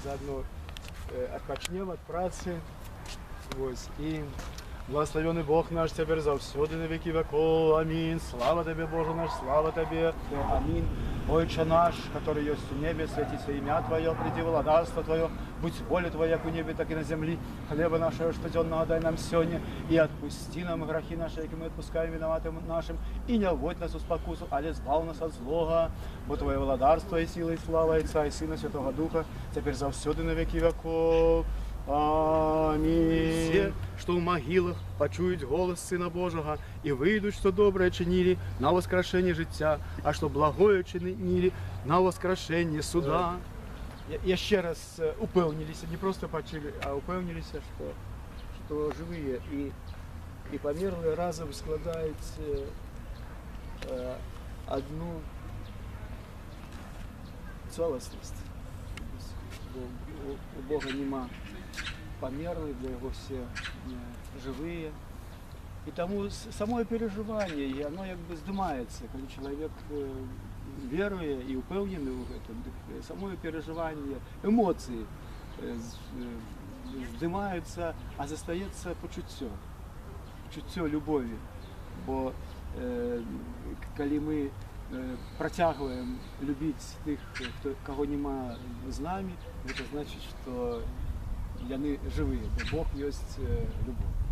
Заодно отпочнем от працы. И благословенный Бог наш теперь завсёды на веки веков. Аминь. Слава Тебе, Боже наш, слава Тебе. Аминь. Отче наш, который есть в небе, святится имя Твое, приди владарство Твое, будь воля Твоя, как в небе, так и на земле. Хлеба нашего штоденного дай нам сегодня, и отпусти нам грехи наши, как мы отпускаем виноватым нашим, и не вводь нас в спокусу, але избав нас от злого, бо Твое владарство и сила, и слава Отца, и Сына, Святого Духа, теперь завсёды на веки веков. Аминь. Все, что в могилах, почують голос Сына Божого и выйдут, что доброе чинили на воскрешение життя, а что благое чинили на воскрешение суда. Я ще раз упевнились, не просто почули, а упевнились, что живые и померлые разом складають одну целостность. У Бога нема померлые, для Его все живые. И тому само переживание, оно как бы здымается, когда человек верует и упевнений в этом, само переживание, эмоции здымаются, а застається почуття любові. Бо коли ми протягиваем любить тих, кого нема з нами, это значит, что они живые, бо Бог есть любовь.